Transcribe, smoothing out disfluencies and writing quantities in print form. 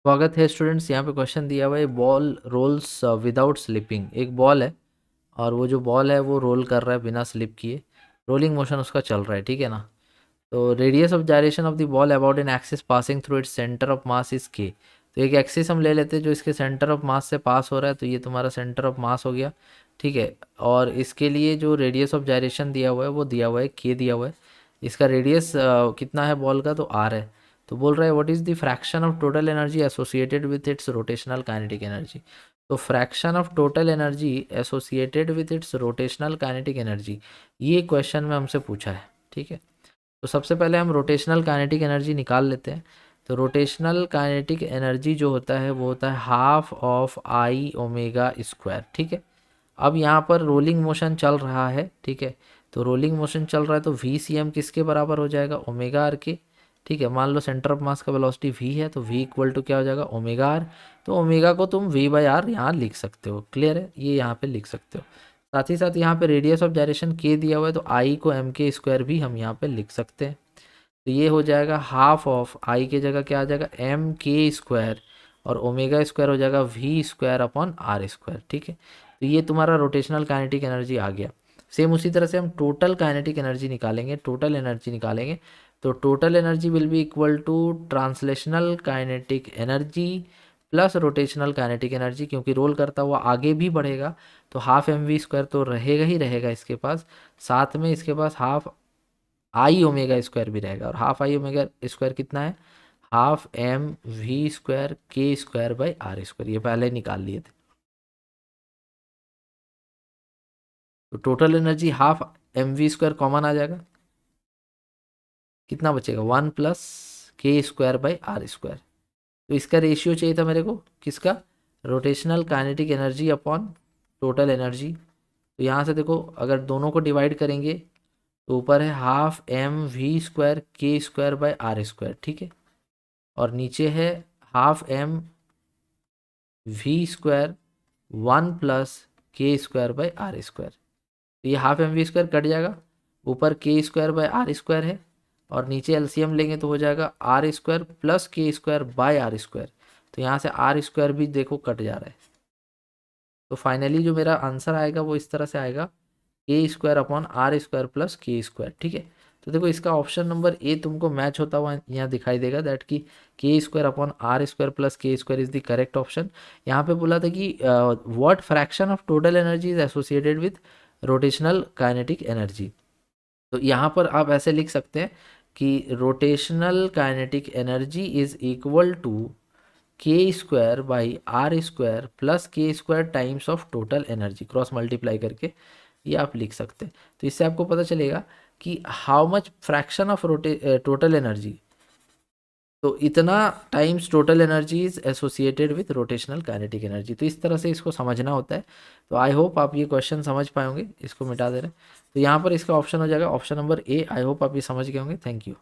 स्वागत है स्टूडेंट्स। यहाँ पे क्वेश्चन दिया हुआ है बॉल रोल्स विदाउट स्लिपिंग। एक बॉल है और वो जो बॉल है वो रोल कर रहा है बिना स्लिप किए, रोलिंग मोशन उसका चल रहा है, ठीक है ना। तो radius of gyration of the ball about an axis passing through its centre of mass is के। तो एक एक्सिस हम ले लेते हैं जो इसके सेंटर ऑफ मास से पास हो रहा है, तो ये तुम्हारा सेंटर ऑफ मास हो गया, ठीक है। और इसके लिए जो रेडियस ऑफ जायरेशन दिया हुआ है वो दिया हुआ है के दिया हुआ है। इसका रेडियस कितना है बॉल का, तो आर है। तो बोल रहा है what is the fraction of total energy associated with its rotational kinetic energy. तो fraction of total energy associated with its rotational kinetic energy, ये क्वेश्चन में हमसे पूछा है, ठीक है। तो सबसे पहले हम रोटेशनल काइनेटिक एनर्जी निकाल लेते हैं। तो रोटेशनल काइनेटिक एनर्जी जो होता है वो होता है half of I omega square, ठीक है। अब यहाँ पर रोलिंग मोशन चल रहा है, ठीक है। तो रोलिंग मोशन चल रहा है तो वी सी एम किसके बराबर हो जाएगा, ओमेगा आर के, ठीक है। मान लो सेंटर ऑफ मास का वेलोसिटी वी है तो वी इक्वल टू क्या हो जाएगा, ओमेगा आर। तो ओमेगा को तुम वी बाई आर यहाँ लिख सकते हो, क्लियर है, ये यहाँ पे लिख सकते हो। साथ ही साथ यहाँ पे रेडियस ऑफ जायरेशन के दिया हुआ है तो आई को एम के स्क्वायर भी हम यहाँ पे लिख सकते हैं। तो ये हो जाएगा हाफ ऑफ आई की जगह क्या आ जाएगा, एम के स्क्वायर, और ओमेगा स्क्वायर हो जाएगा V square upon are square, ठीक है। तो ये तुम्हारा रोटेशनल काइनेटिक एनर्जी आ गया। सेम उसी तरह से हम टोटल काइनेटिक एनर्जी निकालेंगे, टोटल एनर्जी निकालेंगे। तो total energy will be equal to translational kinetic energy plus rotational kinetic energy, क्योंकि रोल करता हुआ आगे भी बढ़ेगा तो हाफ एम वी स्क्वायर तो रहेगा ही रहेगा इसके पास, साथ में इसके पास हाफ आई ओमेगा स्क्वायर भी रहेगा। और हाफ आई ओमेगा स्क्वायर कितना है, हाफ एम वी स्क्वायर के स्क्वायर बाई आर स्क्वायर, ये पहले निकाल लिए थे। तो total energy half M we square common आ जाएगा, कितना बचेगा, वन प्लस के स्क्वायर बाई आर स्क्वायर। तो इसका रेशियो चाहिए था मेरे को, किसका, rotational kinetic energy upon total energy. तो यहाँ से देखो अगर दोनों को डिवाइड करेंगे तो ऊपर है हाफ एम वी स्क्वायर के स्क्वायर बाय आर स्क्वायर, ठीक है। और नीचे है half M we square one plus के स्क्वायर बाय आर स्क्वायर। तो ये half M we square cut जाएगा, ऊपर के स्क्वायर बाय आर स्क्वायर है, और नीचे एलसीएम लेंगे तो हो जाएगा आर स्क्वायर प्लस के स्क्वायर बाय आर स्क्वायर। तो यहाँ से आर स्क्वायर भी देखो कट जा रहा है। तो फाइनली जो मेरा आंसर आएगा वो इस तरह से आएगा, K square upon are square plus के स्क्वायर, ठीक है। तो देखो इसका ऑप्शन नंबर ए तुमको मैच होता हुआ यहाँ दिखाई देगा, दैट कि k square upon are square plus के square is the correct option. यहाँ पे बोला था कि what fraction of total energy is associated with rotational kinetic energy. तो यहाँ पर आप ऐसे लिख सकते हैं कि rotational kinetic energy is equal to k square by r square plus के square times of total energy, cross multiply करके ये आप लिख सकते हैं। तो इससे आपको पता चलेगा कि how much fraction of total energy, तो इतना times total energy is associated with rotational kinetic energy. तो इस तरह से इसको समझना होता है। तो आई होप आप ये क्वेश्चन समझ पाए होंगे, इसको मिटा दे रहे हैं। तो यहाँ पर इसका ऑप्शन हो जाएगा option number A. I hope आप ये समझ गए होंगे। Thank you.